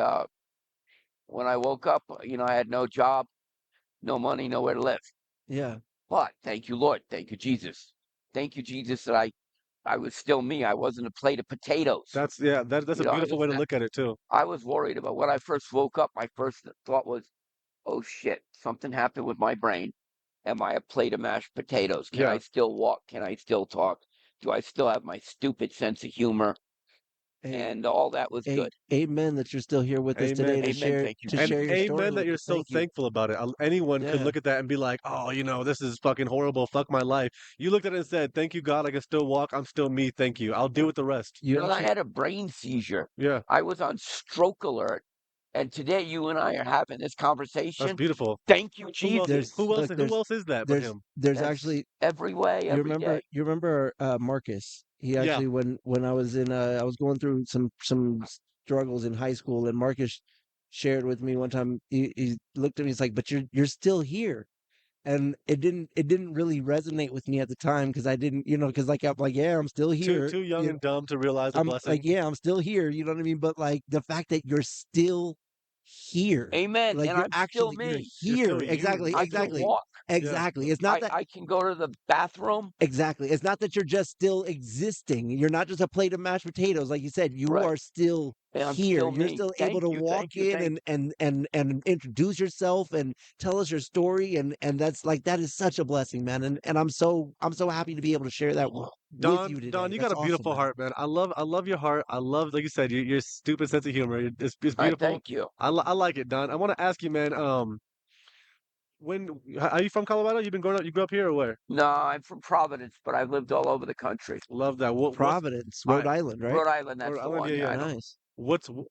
when I woke up, I had no job, no money, nowhere to live. Yeah. But thank you, Lord. Thank you, Jesus. Thank you, Jesus, that I was still me. I wasn't a plate of potatoes. That's that's a I beautiful way to was look at it too. I was worried about when I first woke up. My first thought was, "Oh shit, something happened with my brain. Am I a plate of mashed potatoes? Can Yeah. I still walk? Can I still talk? Do I still have my stupid sense of humor?" Hey, And all that was good. amen that you're still here with us today Amen. to Amen. share Thank you, And your Jesus. story amen that with you're us. so Thank you. thankful about it. Anyone could Yeah. look at that and be like, oh, this is fucking horrible. Fuck my life. You looked at it and said, thank you, God. I can still walk. I'm still me. Thank you. I'll deal with the rest. You I actually had a brain seizure. Yeah. I was on stroke alert. And today you and I are having this That's conversation. beautiful. Thank you, Who else? Jesus. Who else? look, Who else is that but him? there's That's actually every way, every day. you remember Marcus He Yeah, actually, when I was going through some struggles in high school, and Marcus shared with me one time. He looked at me. He's like, "But you're still here." And it didn't really resonate with me at the time because I didn't, because like I'm like, yeah, I'm still too here. too young and dumb to realize the I'm like, blessing. yeah, I'm still here. You know what I mean? But like the fact that you're still here, Amen. like And I'm still you're me. You're here. still you. Exactly, I can exactly, walk. Yeah, exactly. It's not that. I can go to the bathroom. Exactly. It's not that you're just still existing. You're not just a plate of mashed potatoes, like you said. You Right. are still And I'm here. still You're me. still able Thank to you. walk Thank you. in Thank and introduce yourself and tell us your story. And that's like that is such a blessing, man. And I'm so happy to be able to share that with Don, you Don, today. you got That's a awesome, beautiful man. heart, man. I love your heart. I love, like you said, your stupid sense of humor. It's I beautiful. thank you. I like it, Don. I want to ask you, man. When are you from Colorado? You've been growing up. You grew up here or where? No, I'm from Providence, but I've lived all over the country. Love that. What's Providence, I Rhode Island, right? Rhode Island, that's Rhode the Island? Yeah, one. Yeah, yeah. I know. Nice.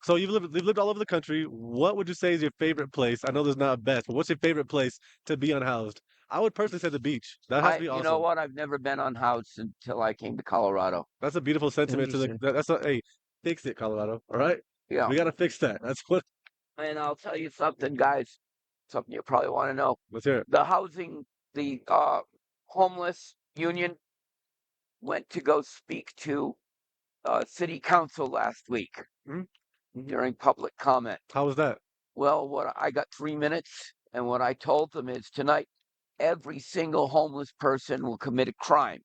So you've lived all over the country. What would you say is your favorite place? I know there's not a best, but what's your favorite place to be unhoused? I would personally say the beach. That has to be You know awesome. what? I've never been unhoused until I came to Colorado. That's a beautiful sentiment to Interesting. that's a hey, fix it, Colorado. All right, Yeah. we gotta fix that. That's what. And I'll tell you something, guys, something you probably want to know. Let's hear it. The housing, the homeless union went to go speak to city council last week Mhm. during public comment. How was that? Well, what I got 3 minutes, and what I told them is tonight, every single homeless person will commit a crime.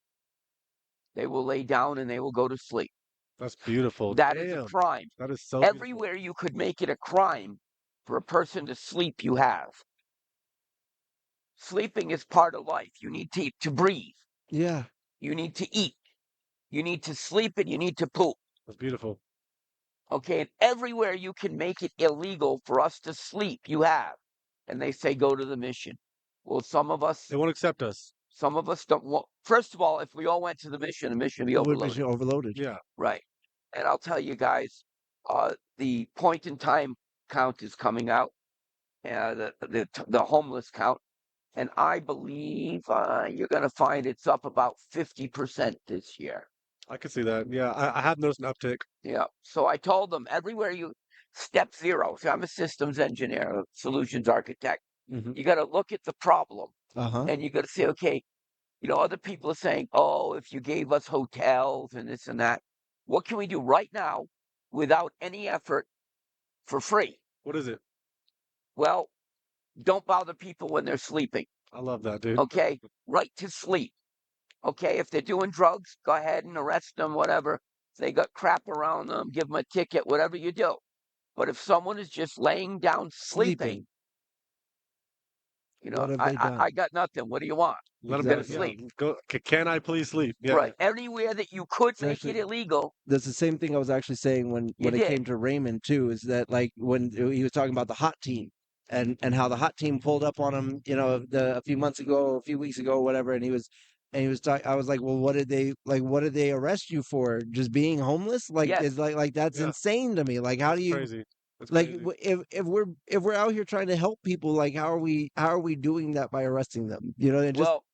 They will lay down and they will go to sleep. That's beautiful. That is a Damn, crime. that is so beautiful. Everywhere you could make it a crime for a person to sleep, you have. Sleeping is part of life. You need to breathe. Yeah. You need to eat. You need to sleep and you need to poop. That's beautiful. Okay. And everywhere you can make it illegal for us to sleep, you have. And they say go to the mission. Well, They won't accept us. some of us don't want. First of all, if we all went to the mission would be It would be overloaded. overloaded. Yeah, Right. And I'll tell you guys, the point in time count is coming out, the homeless count, and I believe you're going to find it's up about 50% this year. I can see that. Yeah, I have noticed an uptick. Yeah. So I told them everywhere you step zero. See, I'm a systems engineer, a solutions architect. Hmm. You got to look at the problem, Uh-huh. and you got to say, okay, other people are saying, oh, if you gave us hotels and this and that, what can we do right now without any effort for free? What is it? Well, don't bother people when they're sleeping. I love that, dude. Okay. Right to sleep. Okay. If they're doing drugs, go ahead and arrest them, whatever. If they got crap around them, give them a ticket, whatever you do. But if someone is just laying down sleeping, Sleeping. What have they done? I got nothing. What do you want? Let You them got go. to Exactly. Yeah, sleep. go. Can I please sleep? Yeah, Right. Anywhere that you could It's make it actually illegal, that's the same thing I was actually saying you when it did. came to Raymond too, is that like when he was talking about the hot team and how the hot team pulled up on him, a few months ago, a few weeks ago, whatever, and he was talking. I was like, well, what did they arrest you for? Just being homeless? Like, Yes. is like that's yeah. insane to me. Like, how That's do you crazy. That's like crazy. if we're out here trying to help people, like how are we doing that by arresting them? And just Well,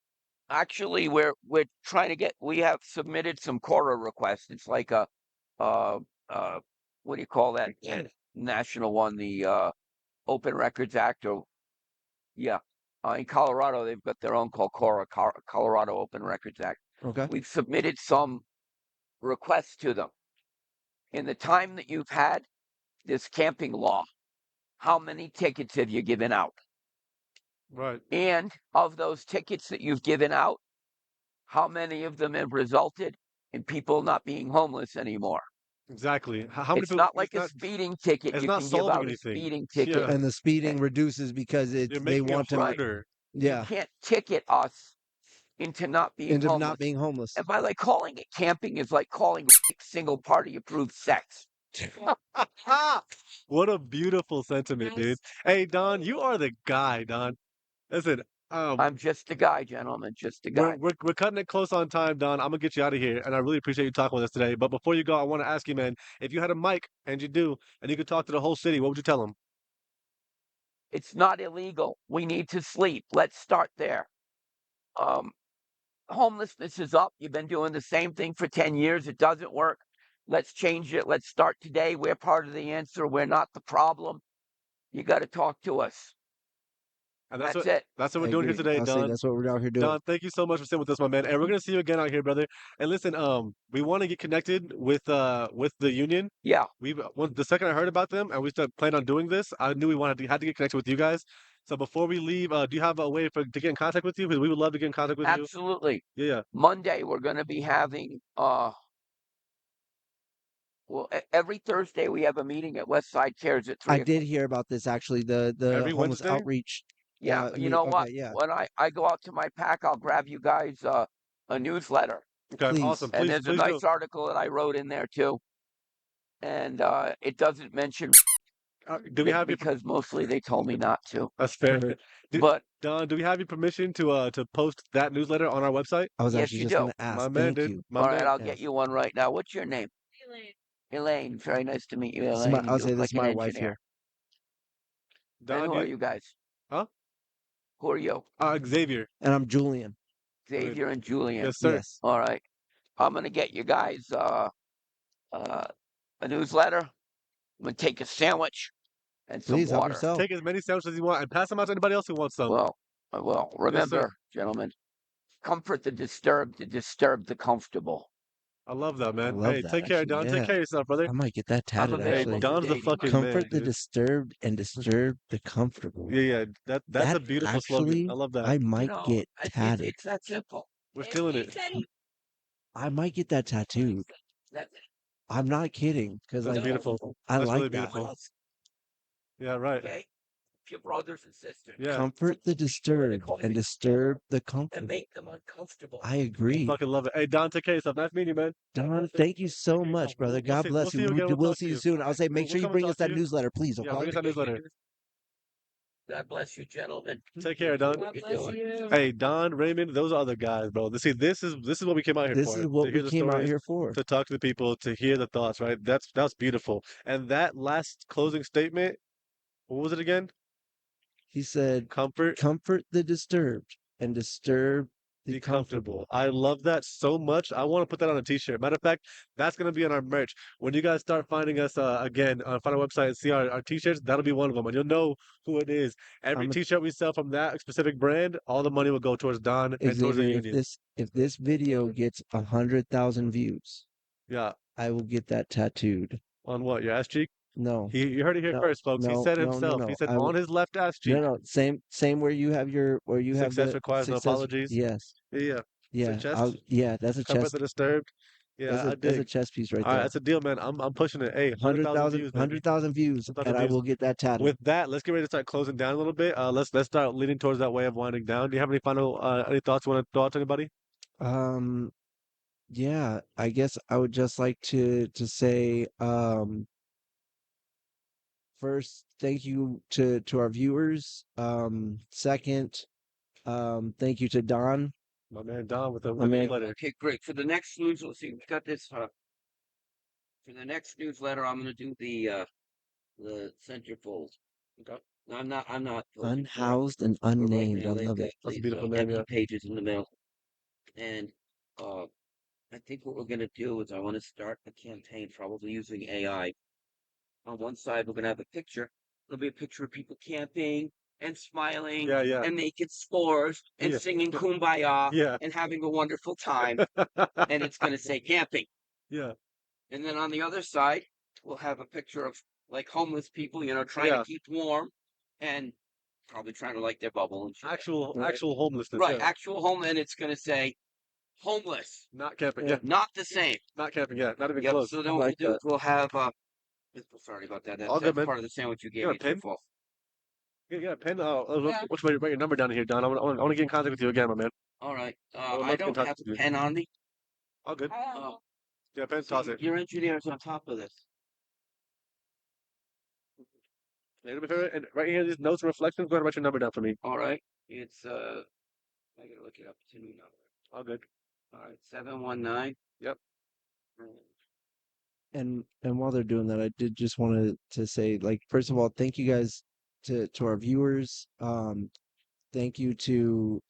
actually, we're trying to we have submitted some Cora requests. It's like a uh what do you call that? National one, the Open Records Act, or yeah. In Colorado, they've got their own called Cora, Colorado Open Records Act. okay, We've submitted some requests to them. In the time that you've had this camping law, how many tickets have you given out? Right. And of those tickets that you've given out, how many of them have resulted in people not being homeless anymore? Exactly. How many It's people? not like a speeding ticket. It's You not can give solving out a anything. speeding ticket. Yeah, and the speeding And reduces because you're they making it want to, right, harder. you yeah, can't ticket us into not being into not homeless. being homeless. And by like calling it camping is like calling single party approved sex. What a beautiful sentiment, dude. Hey, Don, you are the guy, Don. Listen, um, I'm just a guy, gentlemen, just a we're guy. we're we're cutting it close on time, Don. I'm gonna get you out of here, and I really appreciate you talking with us today. But before you go, I want to ask you, man, if you had a mic, and you do, and you could talk to the whole city, what would you tell them? It's not illegal. We need to sleep. Let's start there. Um, homelessness is up. You've been doing the same thing for 10 years. It doesn't work. Let's change it. Let's start today. We're part of the answer. We're not the problem. You got to talk to us. And That's it. that's what we're I doing here agree. today, I'll say Don. that's what we're out here doing. Don, thank you so much for sitting with us, my man. And we're gonna see you again out here, brother. And listen, we want to get connected with the union. Yeah, The second I heard about them and we started planning on doing this, I knew we had to get connected with you guys. So before we leave, do you have a way to get in contact with you? Because we would love to get in contact with you. absolutely. Yeah, Monday, we're going to be having, well, every Thursday we have a meeting at Westside Cares at 3 I o'clock. did hear about this actually. The every homeless Wednesday. outreach. Yeah, you know what? Okay, yeah. When I go out to my pack, I'll grab you guys a newsletter. Okay, Please. awesome. And Please, there's a please do. nice article that I wrote in there too. And it doesn't mention Do we have your? because mostly they told me not to. That's fair. Sure. But Don, do we have your permission to post that newsletter on our website? I was yes, actually you just do. gonna ask. My man, Thank dude. you. My All right, man. I'll get Yes. you one right now. What's your name? Elaine. Elaine. Very nice to meet you, This is Elaine. my, And I'll you say look this like is my an wife engineer. here. And Don, who do are you, you guys? huh? Who are you? Xavier. And I'm Julian. Xavier and Julian. Yes, sir. Yes. All right. I'm gonna get you guys a newsletter. I'm gonna take a sandwich and some Please help water. yourself. Take as many sandwiches as you want and pass them out to anybody else who wants some. Well, I will. Yes, sir. Remember, gentlemen, comfort the disturbed, to disturb the comfortable. I love that, I man. love Hey, that take care, actually. Don. Take Yeah. care of yourself, brother. I might get that I'm tatted Hey, available actually. for Don's the dating. fucking man, Comfort the dude. disturbed and disturb the comfortable. Yeah, yeah. That's a That beautiful slogan. I actually, love that. I You might know, get tatted. it's that simple. We're stealing He it. said he I might get that tattooed. That's I'm not kidding because That's like beautiful. I That's really like that. beautiful. Yeah, right. okay. Your brothers and sisters. Yeah. Comfort the disturbed and disturb the And comfortable. make them uncomfortable. I I agree. fucking love it. Hey, Don, take care of yourself. Nice meeting you, man. Don, thank you so much, brother. God We'll bless see you. you again. We'll We'll talk see to you you. soon. I'll say, make We'll sure you come and bring talk us to that you. newsletter, please. Yeah, Okay. bring us that newsletter. God bless you, gentlemen. Take care, Don. God you bless doing? you. Hey, Don, Raymond, those are other guys, bro. See, this is what we came out here This for. is To what hear we the came out stories, here for. to talk to the people, to hear the thoughts, right? That's beautiful. And that last closing statement, what was it again? He said, Comfort, comfort the disturbed and disturb the be comfortable. comfortable. I love that so much. I want to put that on a t-shirt. Matter of fact, that's gonna be on our merch. When you guys start finding us again, find our website and see our t-shirts, that'll be one of them, and you'll know who it is. Every I'm a, t-shirt we sell from that specific brand, all the money will go towards Don and towards the Xavier, union. if this video gets 100,000 views, Yeah. I will get that tattooed. On what? Your ass cheek? No, You heard it here no, first, folks. He said no, himself. He no. said on his left ass No, cheek. no. Same where you have Success the requires no success. apologies. Yes. Yeah. It's a Yeah. chest. That's a Comfort chest. the disturbed. Yeah, I That's a dig. chest piece right All right, there. that's a deal, man. I'm pushing it. Hey, 100,000 views, baby. 100,000 views, 100,000 and I views. will get that tatted. With that, let's get ready to start closing down a little bit. Let's start leaning towards that way of winding down. Do you have any final any thoughts you want to throw out to anybody? Yeah, I guess I would just like to say, first, thank you to our viewers. Second, thank you to Don. My man Don with the My man- newsletter. Okay, great. For the next newsletter, see, we got this. For the next newsletter, I'm gonna do the centerfold. Okay. No, I'm not. Unhoused and But right unnamed. now I they've love got it. That's a these beautiful name, empty yeah. pages in the middle, and I think what we're gonna do is I want to start a campaign, probably using AI. On one side, we're gonna have a picture. There'll be a picture of people camping and smiling Yeah, yeah. and making s'mores and Yeah. singing "Kumbaya" Yeah. and having a wonderful time. And it's gonna say camping. Yeah. And then on the other side, we'll have a picture of like homeless people, trying Yeah. to keep warm and probably trying to light their bubble and shit. Actual homelessness. Right, Yeah. actual home, and it's gonna say homeless, Not camping. Yeah. not the same. Not camping. Yeah. Not even Yep. close. So then I what like we'll do that. is we'll have sorry about that. All good, That's man. part of the sandwich you You gave got me. a pen? It's your fault. Yeah, pen. Yeah. Which way? Write your number down here, Don. I want to get in contact with you again, my man. All right. I would I love to get in don't touch have with a you. pen on me. All good. Oh, Yeah, pen. so Toss it. your engineer's on top of this. Yeah, do me a favor, and right here, these notes and reflections. Go ahead and write your number down for me. All right. It's I gotta look it up. It's a new number. All good. All right. 719. Yep. And while they're doing that, I did just want to say, like, first of all, thank you guys to our viewers. Thank you to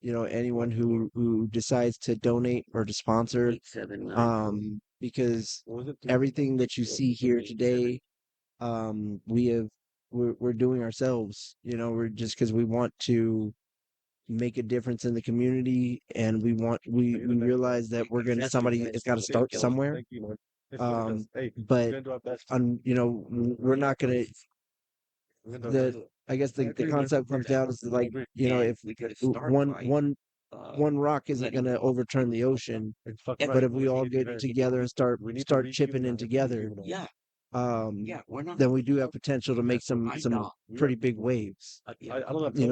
anyone who decides to donate or to sponsor, because everything that you see here today, we're doing ourselves. We're just because we want to make a difference in the community, and we realize that somebody it's got to start somewhere. But we're not gonna. I guess the concept comes down to like, if one rock isn't going to overturn the ocean, but if we all get together and start chipping in together, then we do have potential to make some pretty big waves.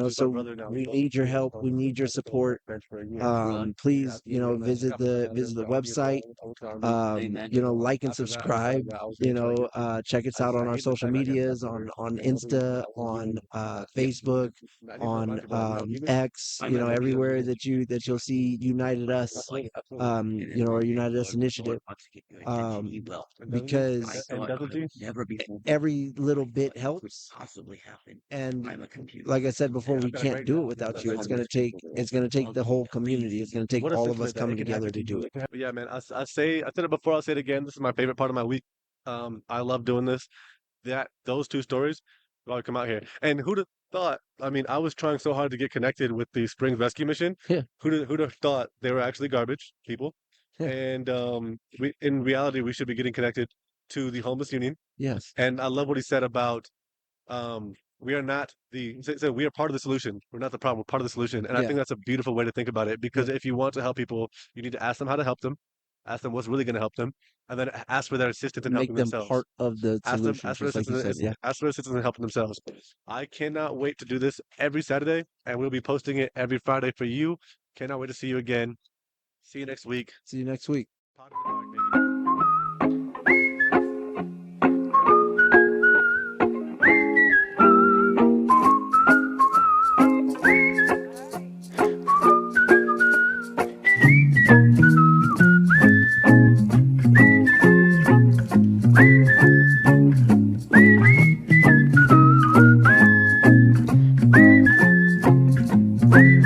So we need your help, we need your support. Please, visit the website, like and subscribe. Check us out on our social medias, on Insta, on Facebook, on X. Everywhere that you'll see United Us, or United Us Initiative, because every little bit helps. And like I said before, we can't do it without you. It's gonna take the whole community. It's gonna take all of us coming together to do it. But yeah, man, I said it before, I'll say it again. This is my favorite part of my week. I love doing this. Those two stories will come out here. And who'd have thought? I mean, I was trying so hard to get connected with the Springs Rescue Mission. Yeah. Who'd have thought they were actually garbage people? Yeah. And in reality, we should be getting connected to the homeless union. Yes. And I love what he said about we are not we are part of the solution. We're not the problem. We're part of the solution. And I think that's a beautiful way to think about it, because if you want to help people, you need to ask them how to help them, ask them what's really going to help them, and then ask for their assistance in Make helping them themselves. part of the solution, Ask for just like you said. Yeah. ask for assistance in helping themselves. I cannot wait to do this every Saturday, and we'll be posting it every Friday for you. Cannot wait to see you again. See you next week. See you next week. Talk in the dark, baby. Thank